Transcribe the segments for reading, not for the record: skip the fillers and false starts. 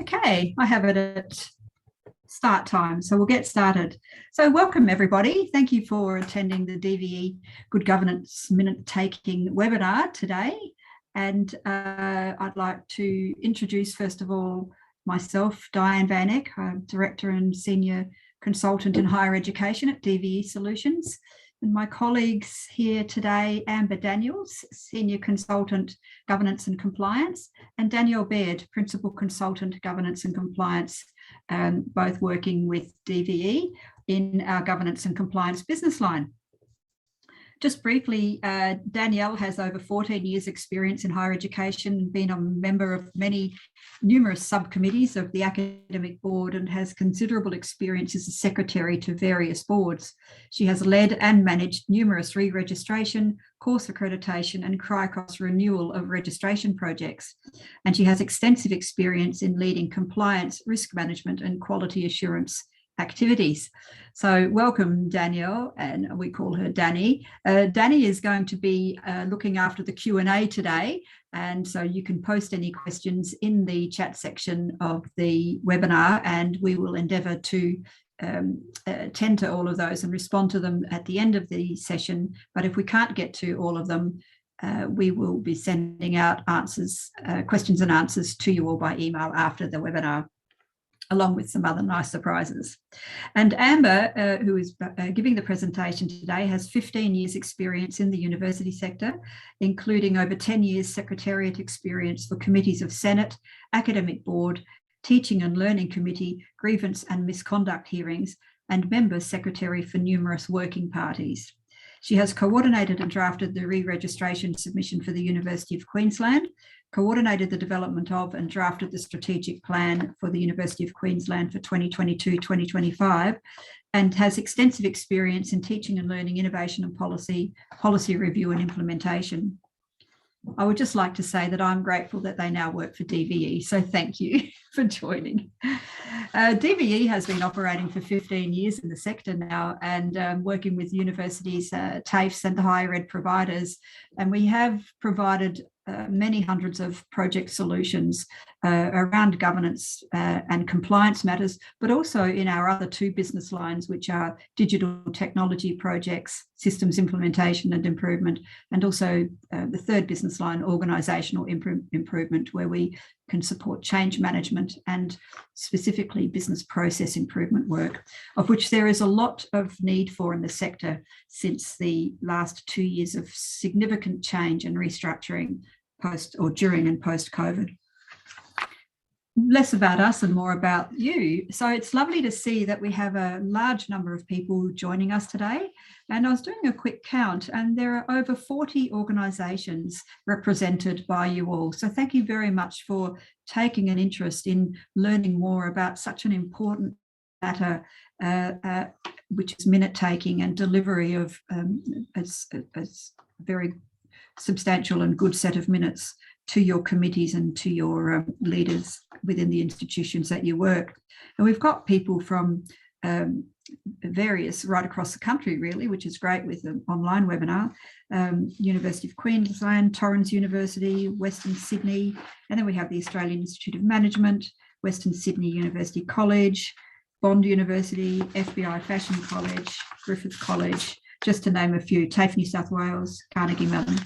Okay, I have it at start time, so we'll get started. So welcome everybody. Thank you for attending the DVE Good Governance Minute Taking webinar today. And I'd like to introduce first of all myself, Diane Van Eck. I'm Director and Senior Consultant in Higher Education at DVE Solutions. And my colleagues here today, Amber Daniels, Senior Consultant Governance and Compliance, and Danielle Baird, Principal Consultant Governance and Compliance, both working with DVE in our Governance and Compliance business line. Just briefly, Danielle has over 14 years experience in higher education and been a member of numerous subcommittees of the academic board and has considerable experience as a secretary to various boards. She has led and managed numerous re-registration, course accreditation and CRICOS renewal of registration projects. And she has extensive experience in leading compliance, risk management and quality assurance activities. So welcome Danielle, and we call her Danny. Danny is going to be looking after the Q&A today, and so you can post any questions in the chat section of the webinar and we will endeavour to attend to all of those and respond to them at the end of the session. But if we can't get to all of them, we will be sending out answers, questions and answers to you all by email after the webinar, along with some other nice surprises. And Amber, who is giving the presentation today, has 15 years experience in the university sector, including over 10 years secretariat experience for committees of Senate, Academic Board, Teaching and Learning Committee, Grievance and Misconduct Hearings, and Member Secretary for numerous working parties. She has coordinated and drafted the re-registration submission for the University of Queensland, coordinated the development of and drafted the strategic plan for the University of Queensland for 2022-2025, and has extensive experience in teaching and learning, innovation and policy review and implementation. I would just like to say that I'm grateful that they now work for DVE, so thank you for joining. DVE has been operating for 15 years in the sector now and working with universities, TAFEs and the higher ed providers, and we have provided many hundreds of project solutions around governance and compliance matters, but also in our other two business lines, which are digital technology projects, systems implementation and improvement, and also the third business line, organisational improvement, where we can support change management and specifically business process improvement work, of which there is a lot of need for in the sector since the last 2 years of significant change and restructuring during and post-COVID. Less about us and more about you. So it's lovely to see that we have a large number of people joining us today. And I was doing a quick count and there are over 40 organisations represented by you all. So thank you very much for taking an interest in learning more about such an important matter, which is minute taking and delivery of a very substantial and good set of minutes to your committees and to your leaders within the institutions that you work. And we've got people from various right across the country really, which is great with an online webinar. University of Queensland, Torrens University, Western Sydney, and then we have the Australian Institute of Management, Western Sydney University College, Bond University, FBI Fashion College, Griffith College, just to name a few, TAFE New South Wales, Carnegie Mellon,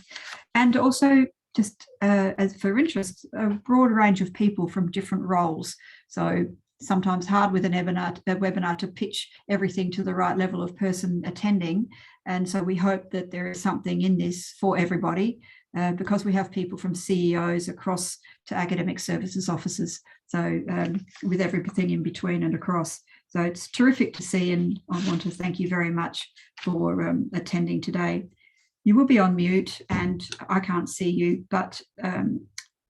and also just as for interest, a broad range of people from different roles. So sometimes hard with a webinar to pitch everything to the right level of person attending. And so we hope that there is something in this for everybody because we have people from CEOs across to academic services officers. So with everything in between and across. So it's terrific to see, and I want to thank you very much for attending today. You will be on mute and I can't see you, but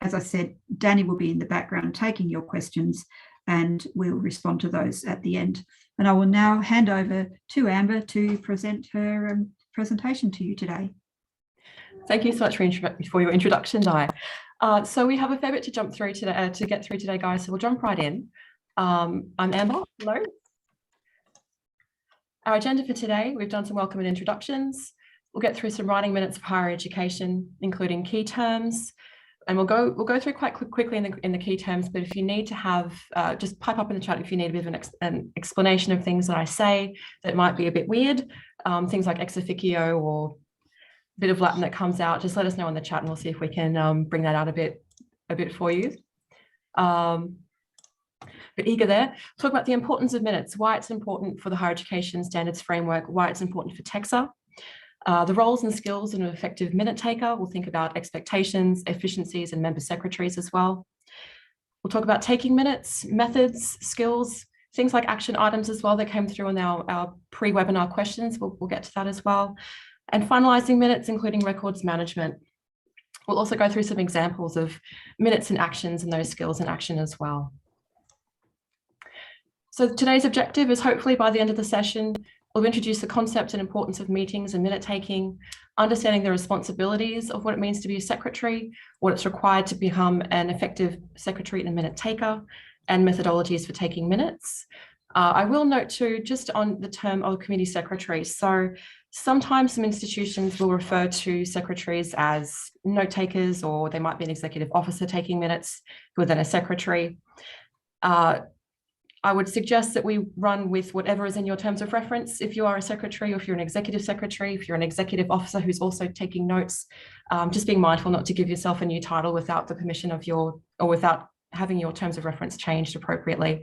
as I said, Danny will be in the background taking your questions and we'll respond to those at the end. And I will now hand over to Amber to present her presentation to you today. Thank you so much for your introduction, Di. So we have a fair bit to jump through today, to get through today, guys. So we'll jump right in. I'm Amber. Hello. Our agenda for today: we've done some welcome and introductions. We'll get through some writing minutes of higher education, including key terms, And we'll go through quite quickly in the key terms, but if you need to have, just pipe up in the chat if you need a bit of an explanation of things that I say that might be a bit weird, things like ex officio or a bit of Latin that comes out, just let us know in the chat and we'll see if we can bring that out a bit for you. But eager there, talk about the importance of minutes, why it's important for the higher education standards framework, why it's important for TEXA. The roles and skills of an effective minute taker. We'll think about expectations, efficiencies, and member secretaries as well. We'll talk about taking minutes, methods, skills, things like action items as well that came through on our pre-webinar questions. We'll get to that as well. And finalizing minutes, including records management. We'll also go through some examples of minutes and actions and those skills in action as well. So today's objective is hopefully by the end of the session, we'll introduce the concept and importance of meetings and minute taking, understanding the responsibilities of what it means to be a secretary, what it's required to become an effective secretary and minute taker, and methodologies for taking minutes. I will note too, just on the term of committee secretary. So sometimes some institutions will refer to secretaries as note takers, or they might be an executive officer taking minutes who are then a secretary. I would suggest that we run with whatever is in your terms of reference. If you are a secretary, or if you're an executive secretary, if you're an executive officer who's also taking notes, just being mindful not to give yourself a new title without the permission of or without having your terms of reference changed appropriately.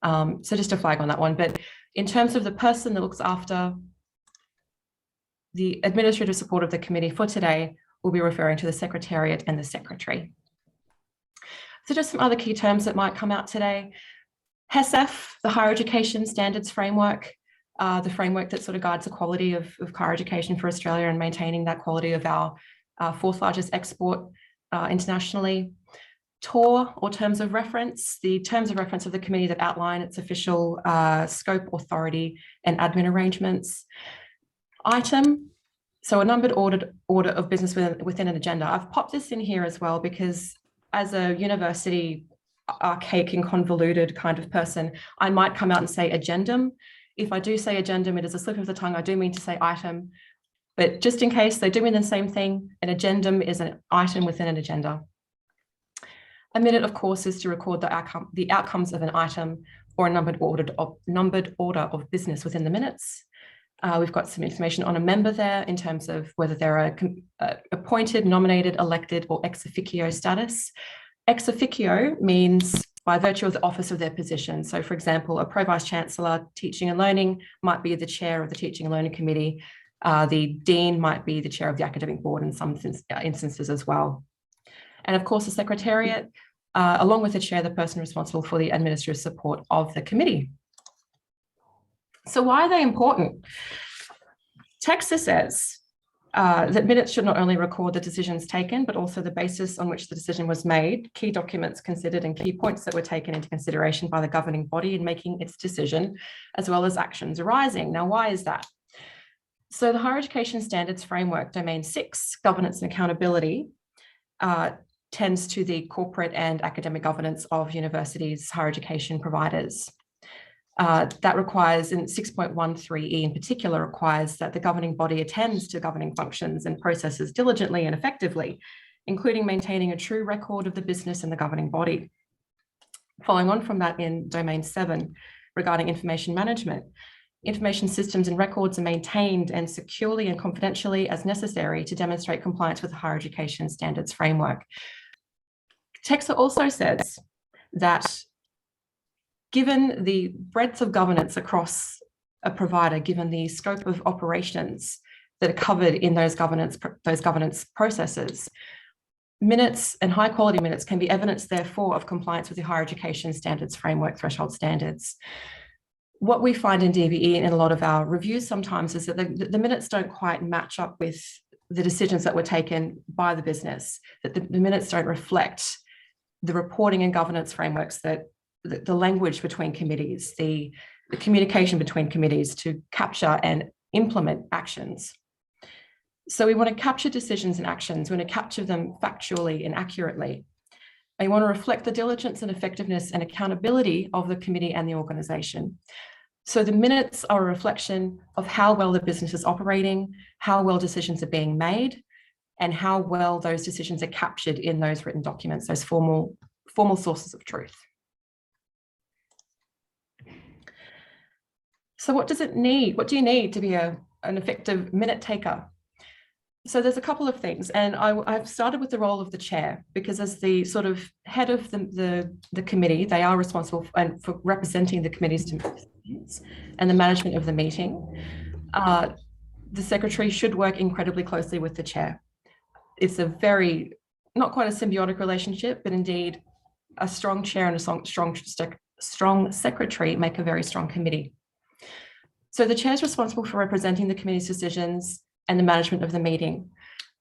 So just a flag on that one. But in terms of the person that looks after the administrative support of the committee for today, we'll be referring to the secretariat and the secretary. So just some other key terms that might come out today. HESF, the Higher Education Standards Framework, the framework that sort of guides the quality of higher education for Australia and maintaining that quality of our fourth largest export internationally. TOR, or Terms of Reference, the terms of reference of the committee that outline its official scope, authority, and admin arrangements. ITEM, so a numbered order of business within an agenda. I've popped this in here as well because as a university archaic and convoluted kind of person, I might come out and say agendum. If I do say agendum, it is a slip of the tongue. I do mean to say item, but just in case they do mean the same thing, an agendum is an item within an agenda. A minute, of course, is to record the outcomes of an item or a numbered order of business within the minutes. We've got some information on a member there in terms of whether they're appointed, nominated, elected, or ex officio status. Ex officio means by virtue of the office of their position. So for example, a Pro Vice Chancellor teaching and learning might be the chair of the Teaching and Learning Committee. The Dean might be the chair of the Academic Board in some instances as well. And of course, the Secretariat, along with the chair, the person responsible for the administrative support of the committee. So why are they important? TEXA says that minutes should not only record the decisions taken, but also the basis on which the decision was made, key documents considered, and key points that were taken into consideration by the governing body in making its decision, as well as actions arising. Now, why is that? So the Higher Education Standards Framework, Domain 6, Governance and Accountability, tends to the corporate and academic governance of universities' higher education providers. That requires, in 6.13E in particular, requires that the governing body attends to governing functions and processes diligently and effectively, including maintaining a true record of the business and the governing body. Following on from that, in Domain 7, regarding information management, information systems and records are maintained and securely and confidentially as necessary to demonstrate compliance with the Higher Education Standards Framework. TEXA also says that given the breadth of governance across a provider, given the scope of operations that are covered in those governance processes, minutes and high quality minutes can be evidence, therefore, of compliance with the Higher Education Standards Framework threshold standards. What we find in DVE in a lot of our reviews sometimes is that the minutes don't quite match up with the decisions that were taken by the business, that the minutes don't reflect the reporting and governance frameworks, that the language between committees, the communication between committees to capture and implement actions. So we want to capture decisions and actions. We want to capture them factually and accurately. And we want to reflect the diligence and effectiveness and accountability of the committee and the organisation. So the minutes are a reflection of how well the business is operating, how well decisions are being made, and how well those decisions are captured in those written documents, those formal sources of truth. So what does it need? What do you need to be an effective minute taker? So there's a couple of things, and I've started with the role of the chair, because as the sort of head of the committee, they are responsible for representing the committee's decisions and the management of the meeting. The secretary should work incredibly closely with the chair. It's a very, not quite a symbiotic relationship, but indeed a strong chair and a strong secretary make a very strong committee. So the chair is responsible for representing the committee's decisions and the management of the meeting,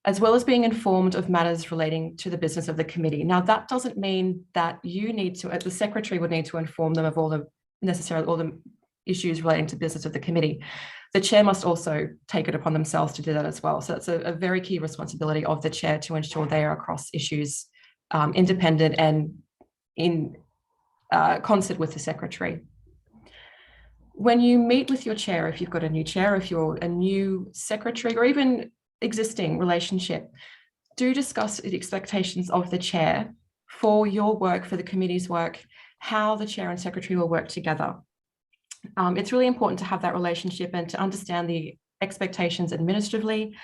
as well as being informed of matters relating to the business of the committee. Now, that doesn't mean that you need to, the secretary would need to inform them of all the issues relating to business of the committee. The chair must also take it upon themselves to do that as well. So that's a very key responsibility of the chair, to ensure they are across issues independent and in concert with the secretary. When you meet with your chair, if you've got a new chair, if you're a new secretary, or even existing relationship, do discuss the expectations of the chair for your work, for the committee's work, how the chair and secretary will work together. It's really important to have that relationship and to understand the expectations administratively,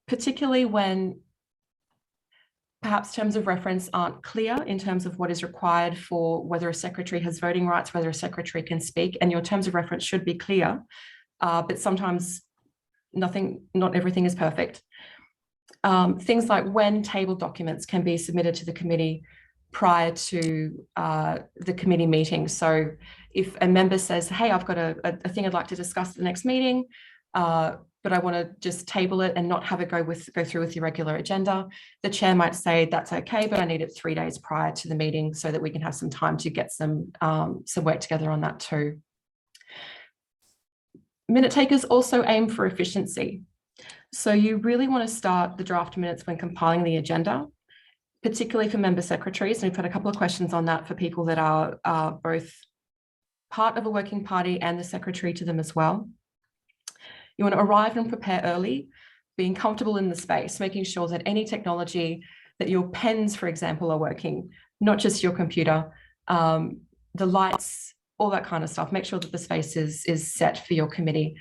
particularly when perhaps terms of reference aren't clear in terms of what is required for whether a secretary has voting rights, whether a secretary can speak, and your terms of reference should be clear, but sometimes not everything is perfect. Things like when table documents can be submitted to the committee prior to the committee meeting. So if a member says, hey, I've got a thing I'd like to discuss at the next meeting, but I want to just table it and not have it go through with the regular agenda, the chair might say, that's okay, but I need it 3 days prior to the meeting so that we can have some time to get some work together on that too. Minute takers also aim for efficiency. So you really want to start the draft minutes when compiling the agenda, particularly for member secretaries. And we've had a couple of questions on that for people that are both part of a working party and the secretary to them as well. You want to arrive and prepare early, being comfortable in the space, making sure that any technology, that your pens, for example, are working, not just your computer, the lights, all that kind of stuff. Make sure that the space is set for your committee.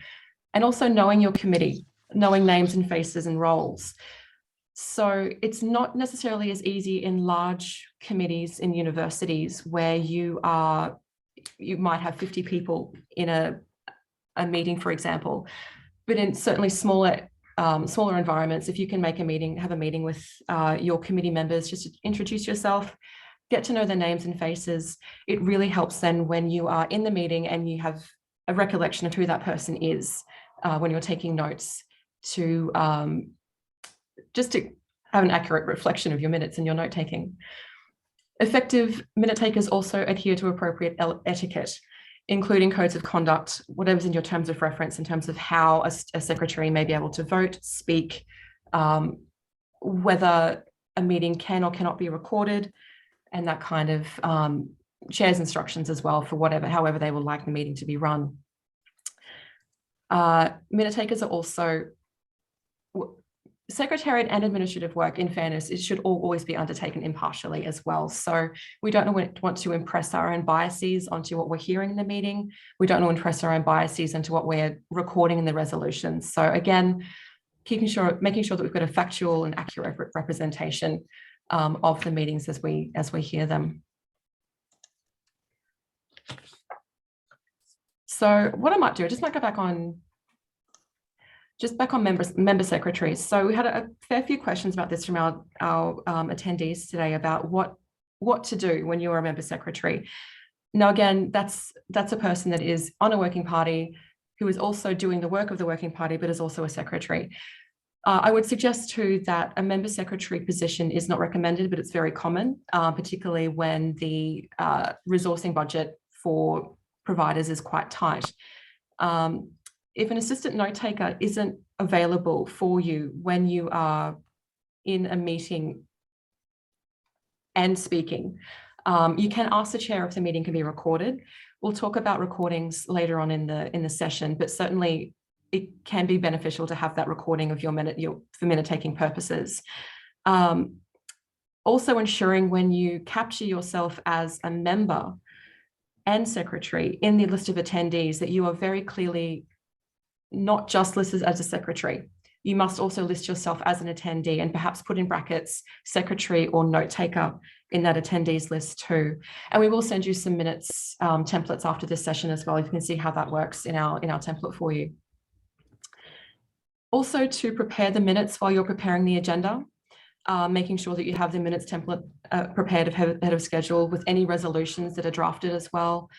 And also knowing your committee, knowing names and faces and roles. So it's not necessarily as easy in large committees in universities where you might have 50 people in a meeting, for example. But in certainly smaller environments, if you can have a meeting with your committee members, just to introduce yourself, get to know their names and faces, it really helps then when you are in the meeting and you have a recollection of who that person is when you're taking notes, to just to have an accurate reflection of your minutes and your note taking. Effective minute takers also adhere to appropriate etiquette, including codes of conduct, whatever's in your terms of reference in terms of how a secretary may be able to vote, speak, whether a meeting can or cannot be recorded, and that kind of chair's instructions as well for however they would like the meeting to be run. Minute takers are also, secretariat and administrative work, in fairness, it should always be undertaken impartially as well. So we don't want to impress our own biases onto what we're hearing in the meeting. We don't want to impress our own biases into what we're recording in the resolutions. So again, making sure that we've got a factual and accurate representation of the meetings as we hear them. So what I might do, I just might go back on member secretaries. So we had a fair few questions about this from our attendees today about what to do when you're a member secretary. Now, again, that's a person that is on a working party who is also doing the work of the working party, but is also a secretary. I would suggest too that a member secretary position is not recommended, but it's very common, particularly when the resourcing budget for providers is quite tight. If an assistant note taker isn't available for you when you are in a meeting and speaking, you can ask the chair if the meeting can be recorded. We'll talk about recordings later on in the session, but certainly it can be beneficial to have that recording of your for minute taking purposes. Also ensuring when you capture yourself as a member and secretary in the list of attendees that you are very clearly not just listed as a secretary. You must also list yourself as an attendee and perhaps put in brackets secretary or note taker in that attendees list too. And we will send you some minutes templates after this session as well. You can see how that works in our template for you. Also, to prepare the minutes while you're preparing the agenda, making sure that you have the minutes template prepared ahead of schedule with any resolutions that are drafted as well.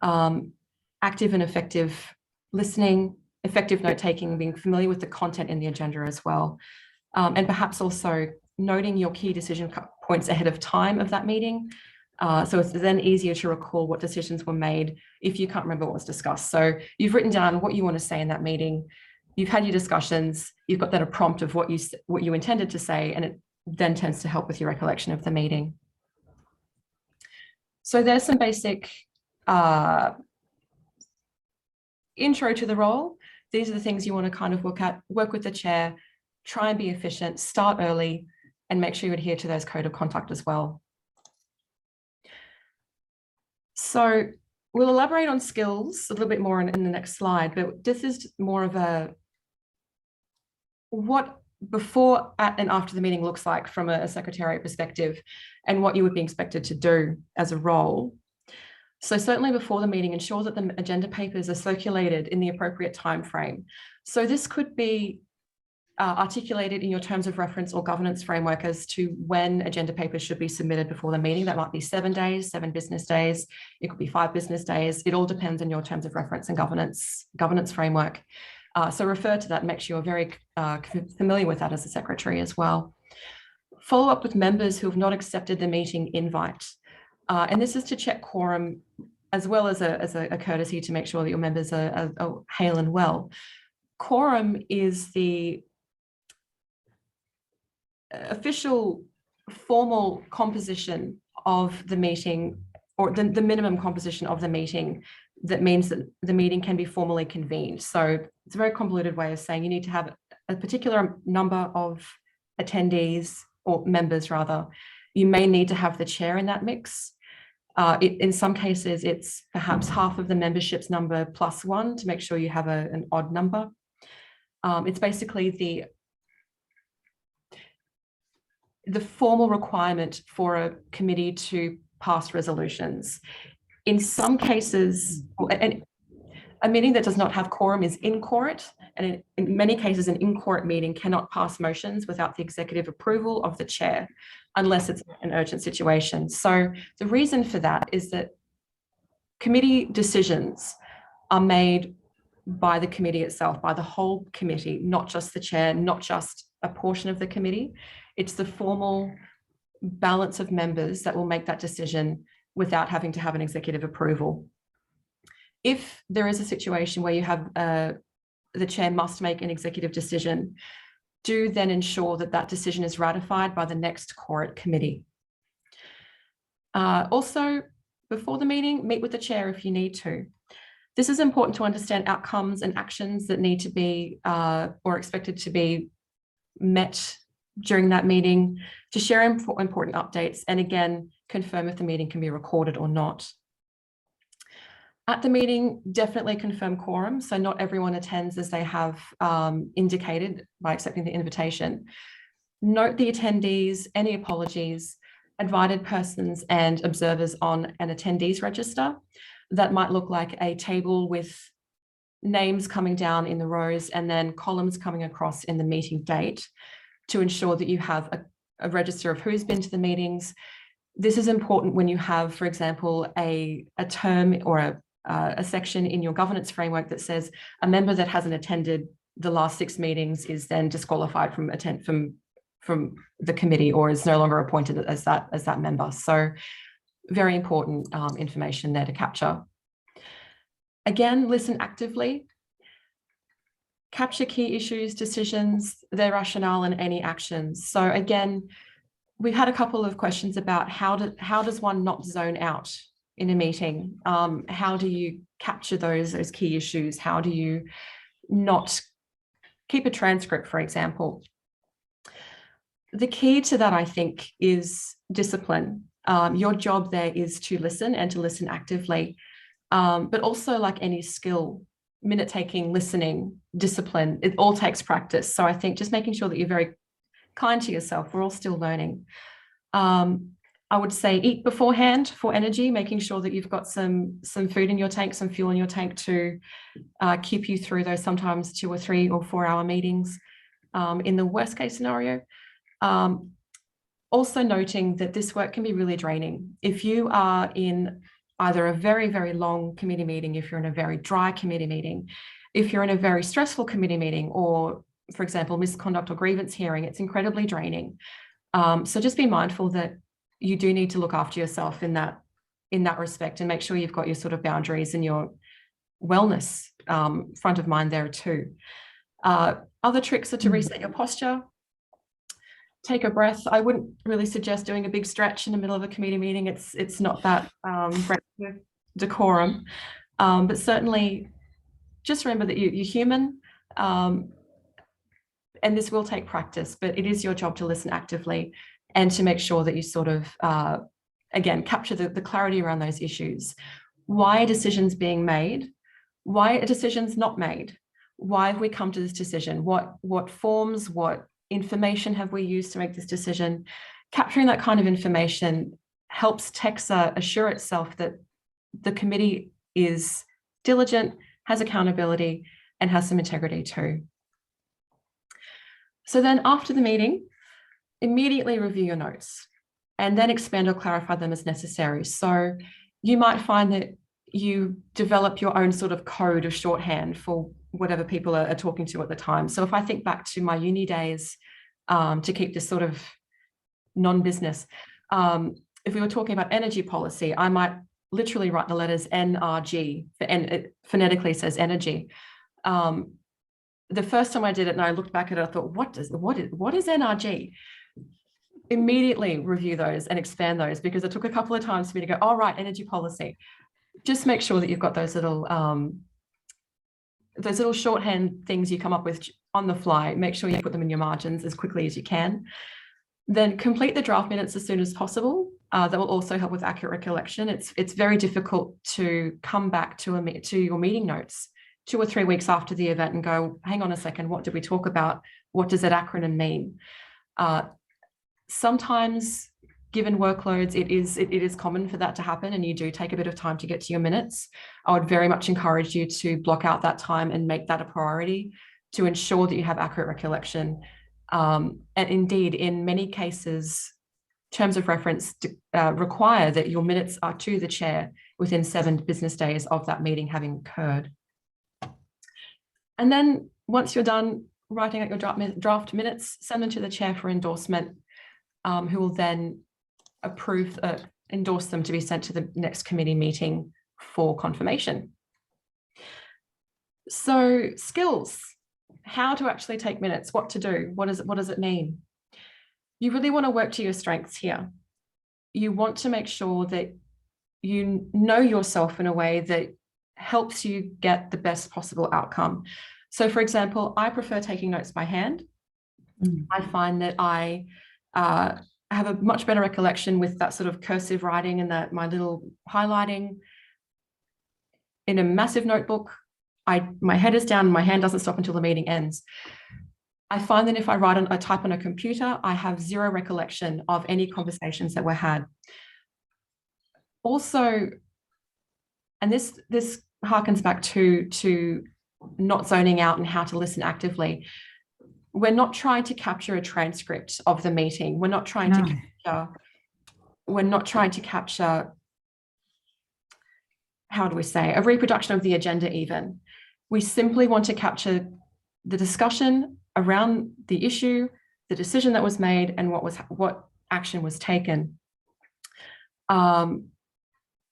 Active and effective listening, effective note-taking, being familiar with the content in the agenda as well. And perhaps also noting your key decision points ahead of time of that meeting. So it's then easier to recall what decisions were made if you can't remember what was discussed. So you've written down what you want to say in that meeting. You've had your discussions, you've got that a prompt of what you intended to say, and it then tends to help with your recollection of the meeting. So there's some basic intro to the role. These are the things you want to kind of work with the chair, try and be efficient, start early, and make sure you adhere to those code of conduct as well. So we'll elaborate on skills a little bit more in the next slide, but this is more of a what before, at, and after the meeting looks like from a secretariat perspective, and what you would be expected to do as a role. So certainly before the meeting, ensure that the agenda papers are circulated in the appropriate time frame. So this could be articulated in your terms of reference or governance framework as to when agenda papers should be submitted before the meeting. That might be 7 days, 7 business days. It could be 5 business days. It all depends on your terms of reference and governance framework. So refer to that and make sure you're very familiar with that as a secretary as well. Follow up with members who have not accepted the meeting invite. And this is to check quorum as well as a courtesy to make sure that your members are hale and well. Quorum is the official formal composition of the meeting, or the minimum composition of the meeting, that means that the meeting can be formally convened. So it's a very convoluted way of saying you need to have a particular number of attendees, or members rather. You may need to have the chair in that mix. In some cases, it's perhaps half of the membership's number plus 1 to make sure you have an odd number. It's basically the formal requirement for a committee to pass resolutions. In some cases, and a meeting that does not have quorum is incoherent, and in many cases, an incoherent meeting cannot pass motions without the executive approval of the chair, unless it's an urgent situation. So the reason for that is that committee decisions are made by the committee itself, by the whole committee, not just the chair, not just a portion of the committee. It's the formal balance of members that will make that decision without having to have an executive approval. If there is a situation where you have the chair must make an executive decision, do then ensure that that decision is ratified by the next quorate committee. Also, before the meeting, meet with the chair if you need to. This is important to understand outcomes and actions that need to be or expected to be met during that meeting, to share important updates, and again, confirm if the meeting can be recorded or not. At the meeting, definitely confirm quorum. So not everyone attends as they have indicated by accepting the invitation. Note the attendees, any apologies, invited persons and observers on an attendees register. That might look like a table with names coming down in the rows and then columns coming across in the meeting date, to ensure that you have a register of who's been to the meetings. This is important when you have, for example, a term or a section in your governance framework that says a member that hasn't attended the last 6 meetings is then disqualified from the committee, or is no longer appointed as that member. So very important information there to capture. Again, listen actively. Capture key issues, decisions, their rationale, and any actions. So again, we've had a couple of questions about how does one not zone out in a meeting? How do you capture those key issues? How do you not keep a transcript, for example. The key to that, I think, is discipline. Your job there is to listen and to listen actively, but also like any skill, minute taking, listening, discipline, it all takes practice. So I think just making sure that you're very kind to yourself. We're all still learning. I would say eat beforehand for energy, making sure that you've got some food in your tank, some fuel in your tank to keep you through those sometimes 2 or 3 or 4 hour meetings in the worst case scenario. Also noting that this work can be really draining. If you are in either a very, very long committee meeting, if you're in a very dry committee meeting, if you're in a very stressful committee meeting, or for example, misconduct or grievance hearing, it's incredibly draining. So just be mindful that you do need to look after yourself in that respect, and make sure you've got your sort of boundaries and your wellness front of mind there too. Other tricks are to reset your posture. Take a breath. I wouldn't really suggest doing a big stretch in the middle of a committee meeting. It's not that decorum, but certainly just remember that you're human, and this will take practice, but it is your job to listen actively and to make sure that you sort of, again, capture the clarity around those issues. Why are decisions being made? Why are decisions not made? Why have we come to this decision? What forms, what information have we used to make this decision? Capturing that kind of information helps TEXA assure itself that the committee is diligent, has accountability, and has some integrity too. So then after the meeting, immediately review your notes and then expand or clarify them as necessary. So you might find that you develop your own sort of code of shorthand for whatever people are talking to at the time. So if I think back to my uni days, to keep this sort of non-business, if we were talking about energy policy, I might literally write the letters NRG, and it phonetically says energy. The first time I did it and I looked back at it, I thought, what is NRG? Immediately review those and expand those, because it took a couple of times for me to go, oh, right, energy policy. Just make sure that you've got those little shorthand things you come up with on the fly. Make sure you put them in your margins as quickly as you can. Then complete the draft minutes as soon as possible. That will also help with accurate recollection. It's very difficult to come back to your meeting notes 2 or 3 weeks after the event and go, hang on a second, what did we talk about? What does that acronym mean? Sometimes, given workloads, it is common for that to happen, and you do take a bit of time to get to your minutes. I would very much encourage you to block out that time and make that a priority to ensure that you have accurate recollection. And indeed, in many cases, terms of reference require that your minutes are to the chair within 7 business days of that meeting having occurred. And then once you're done writing out your draft minutes, send them to the chair for endorsement, who will then endorse them to be sent to the next committee meeting for confirmation. So skills, how to actually take minutes, what to do, what does it mean? You really want to work to your strengths here. You want to make sure that you know yourself in a way that helps you get the best possible outcome. So for example, I prefer taking notes by hand. I find that I have a much better recollection with that sort of cursive writing and my little highlighting. In a massive notebook, my head is down and my hand doesn't stop until the meeting ends. I find that if I type on a computer, I have zero recollection of any conversations that were had. Also, and this harkens back to not zoning out and how to listen actively. We're not trying to capture a transcript of the meeting. We're not trying to capture, how do we say, a reproduction of the agenda even. We simply want to capture the discussion around the issue, the decision that was made, and what action was taken.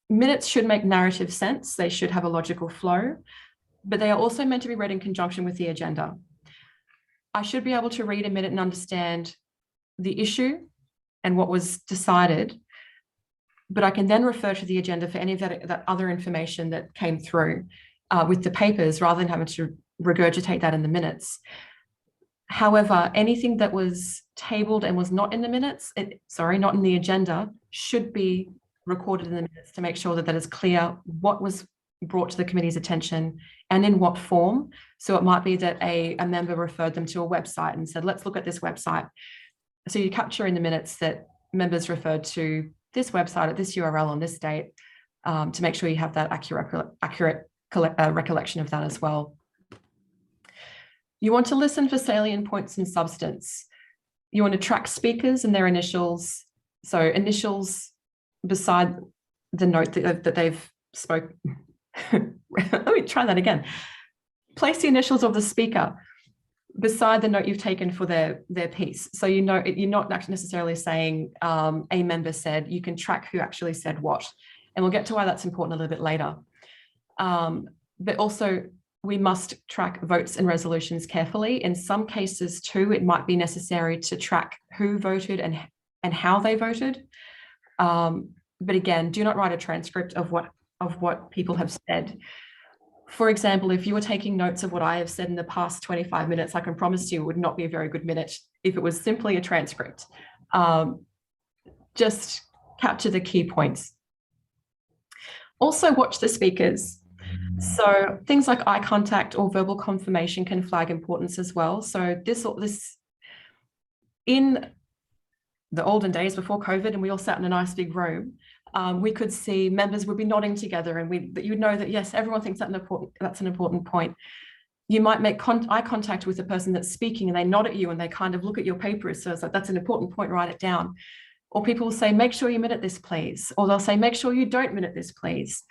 Minutes should make narrative sense. They should have a logical flow, but they are also meant to be read in conjunction with the agenda. I should be able to read a minute and understand the issue and what was decided, but I can then refer to the agenda for any of that other information that came through with the papers, rather than having to regurgitate that in the minutes. However, anything that was tabled and was not in the minutes, not in the agenda, should be recorded in the minutes to make sure that that is clear what was brought to the committee's attention and in what form. So it might be that a member referred them to a website and said, let's look at this website. So you capture in the minutes that members referred to this website at this URL on this date, to make sure you have that accurate recollection of that as well. You want to listen for salient points and substance. You want to track speakers and their initials. So initials beside the note that they've spoke. Let me try that again. Place the initials of the speaker beside the note you've taken for their piece. So you know you're not actually necessarily saying a member said. You can track who actually said what. And we'll get to why that's important a little bit later. But also, we must track votes and resolutions carefully. In some cases too, it might be necessary to track who voted and how they voted. But again, do not write a transcript of what people have said. For example, if you were taking notes of what I have said in the past 25 minutes, I can promise you it would not be a very good minute if it was simply a transcript. Just capture the key points. Also watch the speakers. So things like eye contact or verbal confirmation can flag importance as well. So this in the olden days before COVID, and we all sat in a nice big room, we could see members would be nodding together, and you would know that yes, everyone thinks that's an important point. You might make eye contact with the person that's speaking, and they nod at you and they kind of look at your paper. So it's like, that's an important point, write it down. Or people will say, make sure you minute this, please. Or they'll say, make sure you don't minute this, please.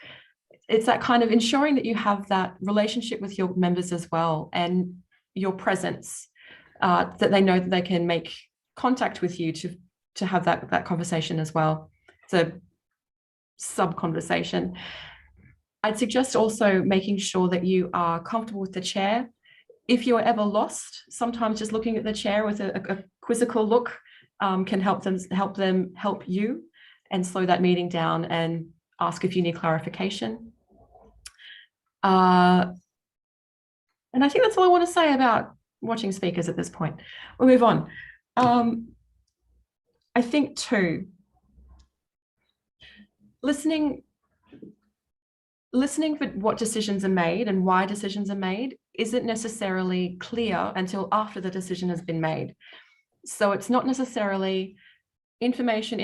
It's that kind of ensuring that you have that relationship with your members as well, and your presence, that they know that they can make contact with you to have that conversation as well. It's a sub-conversation. I'd suggest also making sure that you are comfortable with the chair. If you're ever lost, sometimes just looking at the chair with a quizzical look can help them help you and slow that meeting down and ask if you need clarification. And I think that's all I want to say about watching speakers at this point. We'll move on. I think too, listening for what decisions are made and why decisions are made isn't necessarily clear until after the decision has been made. So it's not necessarily information,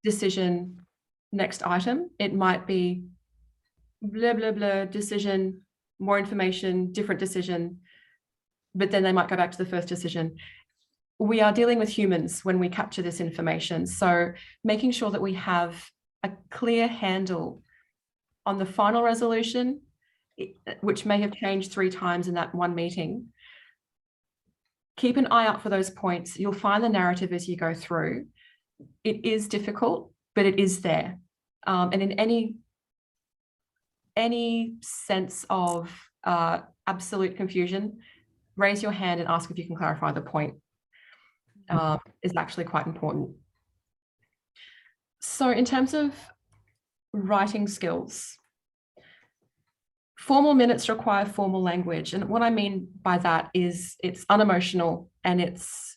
decision, next item. It might be blah, blah, blah, decision, more information, different decision, but then they might go back to the first decision. We are dealing with humans when we capture this information. So making sure that we have a clear handle on the final resolution, which may have changed 3 times in that one meeting. Keep an eye out for those points. You'll find the narrative as you go through. It is difficult, but it is there. And in any sense of absolute confusion, raise your hand and ask if you can clarify the point. Is actually quite important. So in terms of writing skills, formal minutes require formal language. And what I mean by that is it's unemotional and it's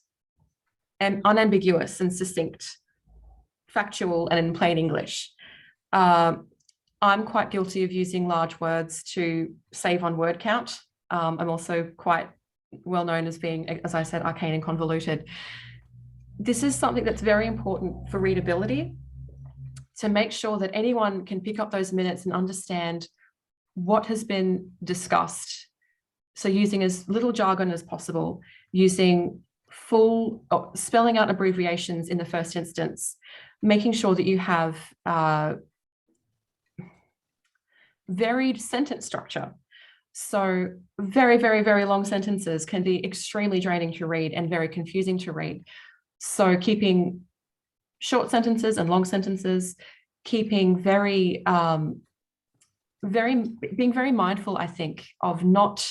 unambiguous and succinct, factual and in plain English. I'm quite guilty of using large words to save on word count. I'm also quite well known as being, as I said, arcane and convoluted. This is something that's very important for readability, to make sure that anyone can pick up those minutes and understand what has been discussed. So using as little jargon as possible, using spelling out abbreviations in the first instance, making sure that you have varied sentence structure. So very, very, very long sentences can be extremely draining to read and very confusing to read. So keeping short sentences and long sentences, keeping being very mindful, I think, of not,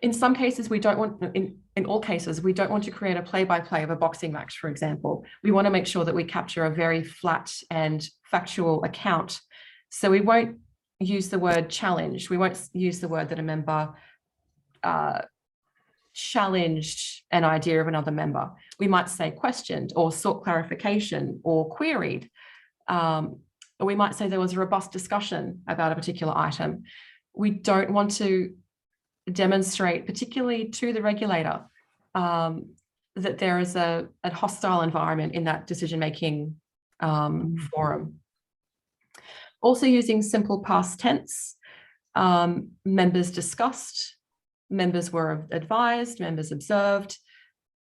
in some cases, we don't want, in all cases, we don't want to create a play-by-play of a boxing match, for example. We want to make sure that we capture a very flat and factual account. So we won't use the word challenge. We won't use the word that a member challenged an idea of another member. We might say questioned or sought clarification or queried. Or we might say there was a robust discussion about a particular item. We don't want to demonstrate, particularly to the regulator, that there is a hostile environment in that decision-making forum. Also using simple past tense, members discussed, members were advised, members observed.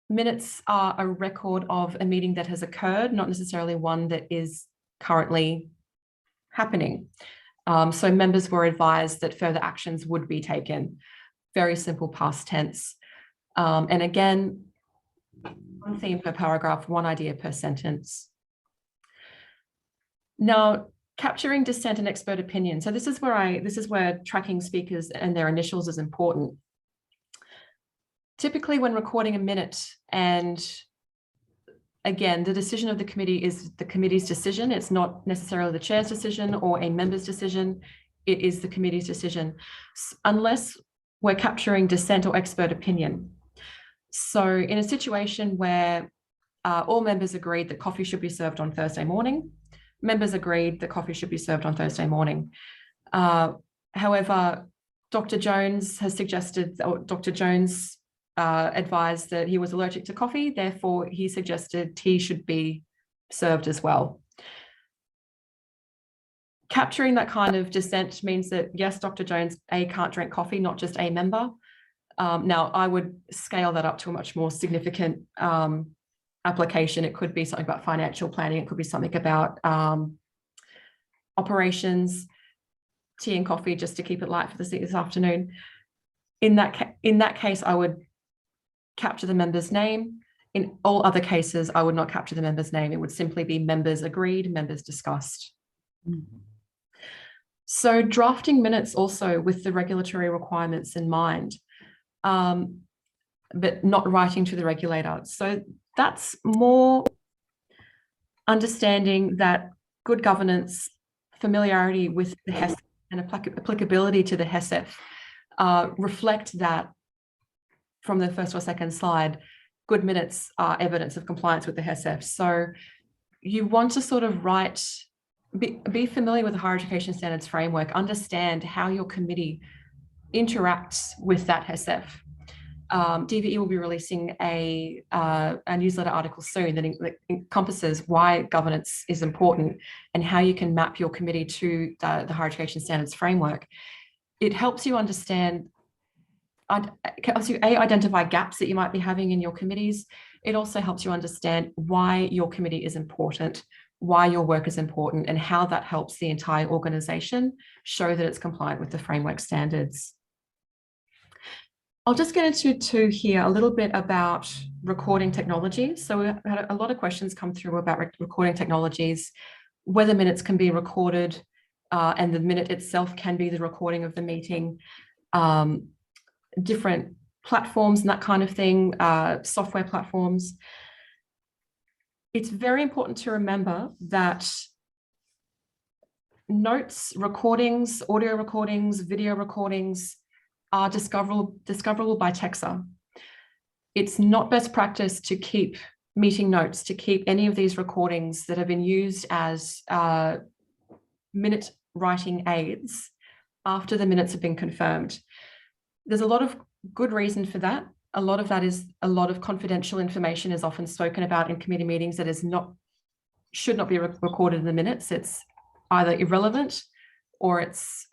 Minutes are a record of a meeting that has occurred, not necessarily one that is currently happening. So members were advised that further actions would be taken. Very simple past tense. And again, one theme per paragraph, one idea per sentence. Now, capturing dissent and expert opinion. So this is where tracking speakers and their initials is important. Typically when recording a minute, and again, the decision of the committee is the committee's decision. It's not necessarily the chair's decision or a member's decision. It is the committee's decision, unless we're capturing dissent or expert opinion. So in a situation where all members agreed that coffee should be served on Thursday morning, members agreed that coffee should be served on Thursday morning. However, Dr. Jones has suggested, or Dr. Jones advised that he was allergic to coffee, therefore he suggested tea should be served as well. Capturing that kind of dissent means that, yes, Dr. Jones, A, can't drink coffee, not just a member. Now, I would scale that up to a much more significant application. It could be something about financial planning. It could be something about operations, tea and coffee, just to keep it light for this afternoon. In that case, I would capture the member's name. In all other cases, I would not capture the member's name. It would simply be members agreed, members discussed. Mm-hmm. So drafting minutes also with the regulatory requirements in mind, but not writing to the regulator. So that's more understanding that good governance, familiarity with the HESF and applicability to the HESF reflect that from the first or second slide, good minutes are evidence of compliance with the HESF. So you want to sort of be familiar with the higher education standards framework, understand how your committee interacts with that HESF. DVE will be releasing a newsletter article soon that encompasses why governance is important and how you can map your committee to the higher education standards framework. It helps you understand, it helps you identify gaps that you might be having in your committees. It also helps you understand why your committee is important, why your work is important, and how that helps the entire organization show that it's compliant with the framework standards. I'll just get into here a little bit about recording technologies. So we had a lot of questions come through about recording technologies, whether minutes can be recorded and the minute itself can be the recording of the meeting, different platforms and that kind of thing, software platforms. It's very important to remember that notes, recordings, audio recordings, video recordings are discoverable by Texa. It's not best practice to keep meeting notes, to keep any of these recordings that have been used as minute writing aids after the minutes have been confirmed. There's a lot of good reason for that. A lot of that is a lot of confidential information is often spoken about in committee meetings that should not be recorded in the minutes. It's either irrelevant or it's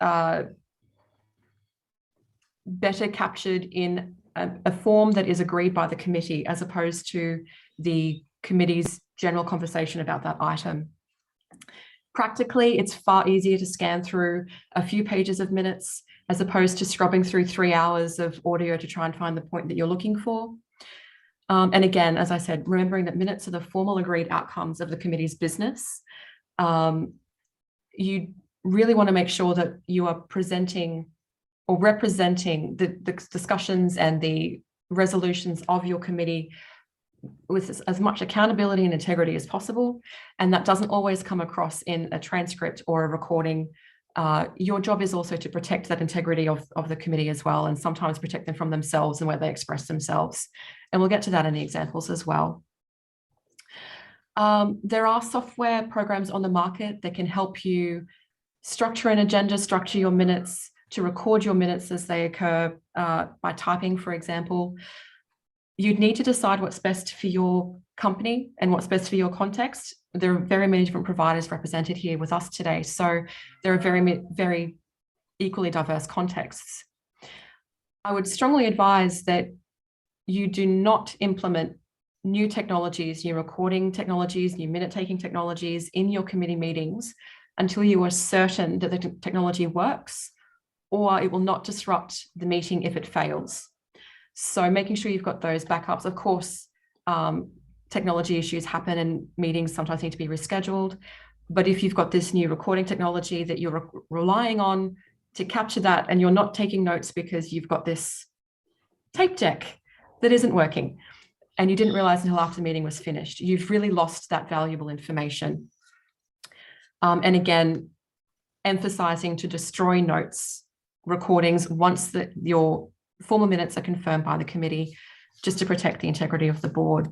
better captured in a form that is agreed by the committee as opposed to the committee's general conversation about that item. Practically, it's far easier to scan through a few pages of minutes as opposed to scrubbing through 3 hours of audio to try and find the point that you're looking for. And again, as I said, remembering that minutes are the formal agreed outcomes of the committee's business. You really want to make sure that you are presenting or representing the discussions and the resolutions of your committee with as much accountability and integrity as possible. And that doesn't always come across in a transcript or a recording your job is also to protect that integrity of the committee as well, and sometimes protect them from themselves and where they express themselves. And we'll get to that in the examples as well. There are software programs on the market that can help you structure an agenda, structure your minutes, to record your minutes as they occur by typing, for example. You'd need to decide what's best for your company and what's best for your context. There are very many different providers represented here with us today. So there are very equally diverse contexts. I would strongly advise that you do not implement new technologies, new recording technologies, new minute-taking technologies in your committee meetings until you are certain that the technology works, or it will not disrupt the meeting if it fails. So making sure you've got those backups. Of course, technology issues happen and meetings sometimes need to be rescheduled. But if you've got this new recording technology that you're relying on to capture that, and you're not taking notes because you've got this tape deck that isn't working and you didn't realize until after the meeting was finished, you've really lost that valuable information. And again, emphasizing to destroy notes, recordings once your formal minutes are confirmed by the committee, just to protect the integrity of the board.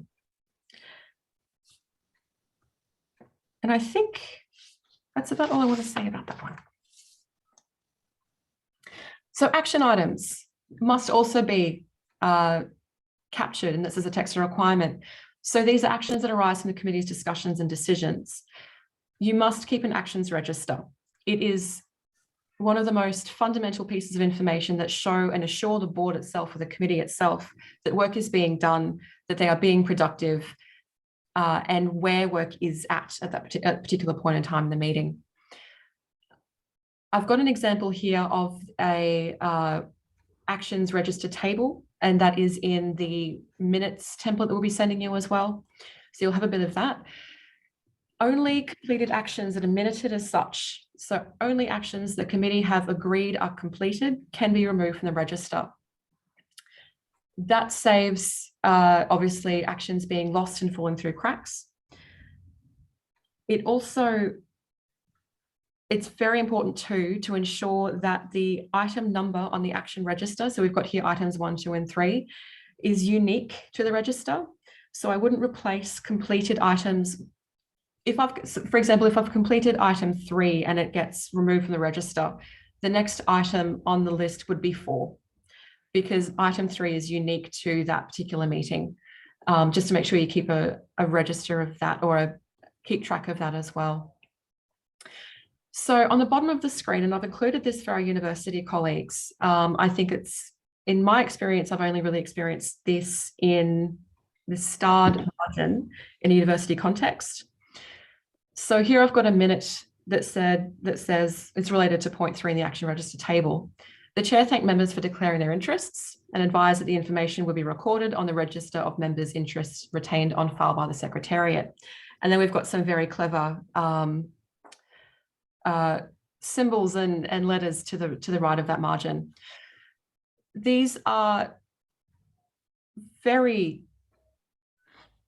And I think that's about all I want to say about that one. So action items must also be captured, and this is a text requirement. So these are actions that arise from the committee's discussions and decisions. You must keep an actions register. It is one of the most fundamental pieces of information that show and assure the board itself or the committee itself that work is being done, that they are being productive, and where work is at that particular point in time in the meeting. I've got an example here of a actions register table, and that is in the minutes template that we'll be sending you as well. So you'll have a bit of that. Only completed actions that are minuted as such, so only actions the committee have agreed are completed, can be removed from the register. That saves, obviously, actions being lost and falling through cracks. It's very important too to ensure that the item number on the action register, so we've got here items 1, 2, and 3, is unique to the register. So I wouldn't replace completed items. For example, if I've completed item 3 and it gets removed from the register, the next item on the list would be 4, because item 3 is unique to that particular meeting. Just to make sure you keep a register of that, or keep track of that as well. So on the bottom of the screen, and I've included this for our university colleagues, I think in my experience, I've only really experienced this in the starred margin in a university context. So here I've got a minute that says it's related to point 3 in the action register table. The chair thanked members for declaring their interests and advised that the information will be recorded on the register of members' interests retained on file by the Secretariat. And then we've got some very clever symbols and letters to the right of that margin. These are very,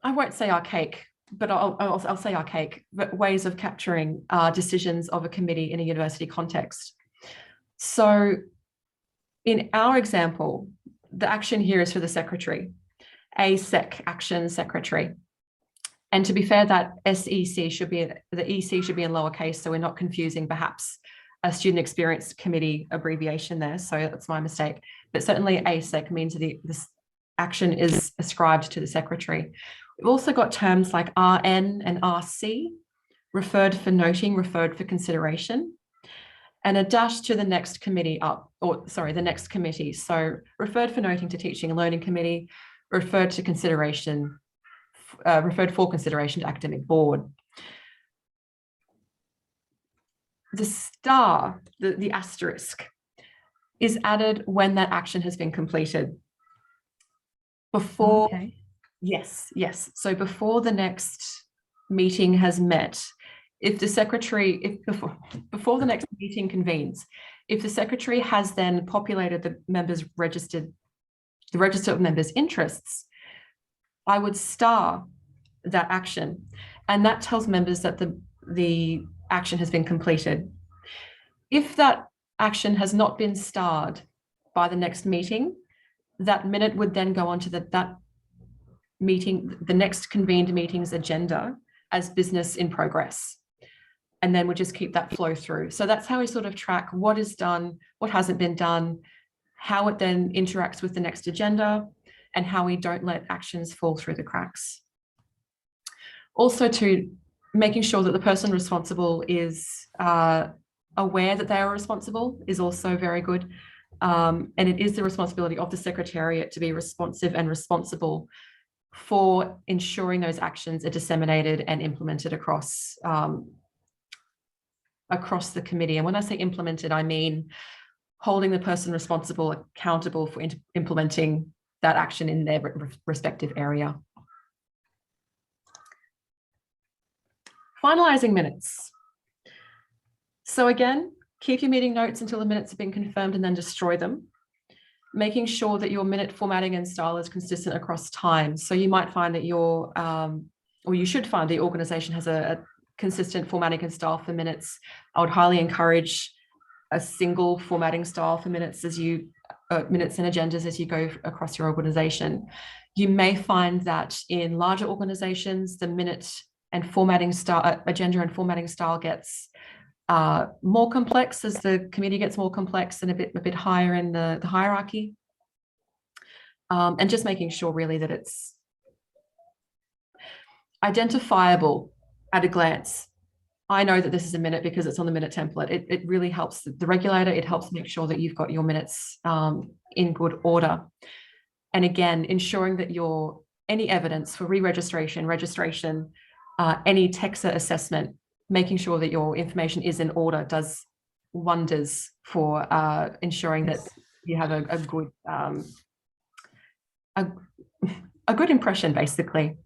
I won't say archaic, but I'll say archaic, but ways of capturing decisions of a committee in a university context. So in our example, the action here is for the secretary, ASEC action secretary. And to be fair, that SEC should be, the EC should be in lowercase, so we're not confusing perhaps a student experience committee abbreviation there. So that's my mistake. But certainly ASEC means that this action is ascribed to the secretary. We've also got terms like RN and RC, referred for noting, referred for consideration, and a dash to the next committee up, or sorry, the next committee. So referred for noting to teaching and learning committee, referred to consideration, referred for consideration to academic board. The star, the asterisk, is added when that action has been completed. Before, okay. Yes. So before the next meeting has met, if the secretary, before the next meeting convenes, if the secretary has then populated the register of members' interests, I would star that action, and that tells members that the action has been completed. If that action has not been starred by the next meeting, that minute would then go onto that meeting, the next convened meeting's agenda as business in progress. And then we'll just keep that flow through. So that's how we sort of track what is done, what hasn't been done, how it then interacts with the next agenda, and how we don't let actions fall through the cracks. Also, to making sure that the person responsible is aware that they are responsible is also very good. And it is the responsibility of the Secretariat to be responsive and responsible for ensuring those actions are disseminated and implemented across the committee. And when I say implemented, I mean holding the person responsible accountable for implementing that action in their respective area. Finalizing minutes. So again, keep your meeting notes until the minutes have been confirmed and then destroy them. Making sure that your minute formatting and style is consistent across time. So you might find that or you should find the organization has a consistent formatting and style for minutes. I would highly encourage a single formatting style for minutes minutes and agendas as you go across your organization. You may find that in larger organizations, the minute and formatting style, agenda and formatting style gets more complex as the committee gets more complex and a bit higher in the hierarchy. And just making sure really that it's identifiable at a glance. I know that this is a minute because it's on the minute template. It really helps the regulator. It helps make sure that you've got your minutes in good order. And again, ensuring that any evidence for re-registration, registration, any TEXA assessment, making sure that your information is in order does wonders for ensuring that you have a good impression, basically.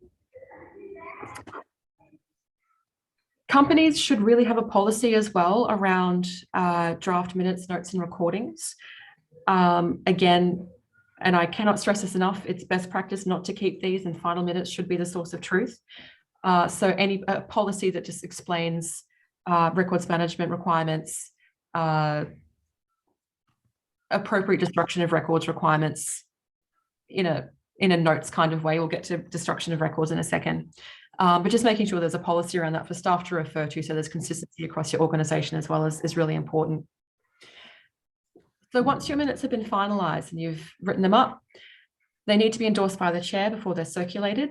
Companies should really have a policy as well around draft minutes, notes, and recordings. Again, and I cannot stress this enough, it's best practice not to keep these, and final minutes should be the source of truth. So any policy that just explains records management requirements, appropriate destruction of records requirements in a notes kind of way. We'll get to destruction of records in a second. But just making sure there's a policy around that for staff to refer to, so there's consistency across your organization as well, is really important. So once your minutes have been finalized and you've written them up, they need to be endorsed by the chair before they're circulated.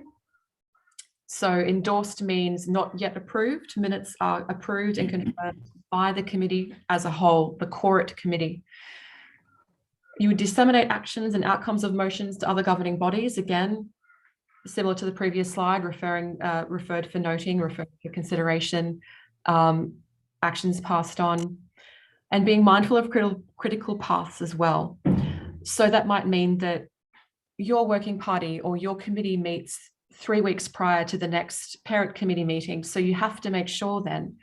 So endorsed means not yet approved. Minutes are approved and confirmed by the committee as a whole, the Corit committee. You would disseminate actions and outcomes of motions to other governing bodies. Again, similar to the previous slide, referred for noting, referred for consideration, actions passed on, and being mindful of critical paths as well. So that might mean that your working party or your committee meets 3 weeks prior to the next parent committee meeting. So you have to make sure then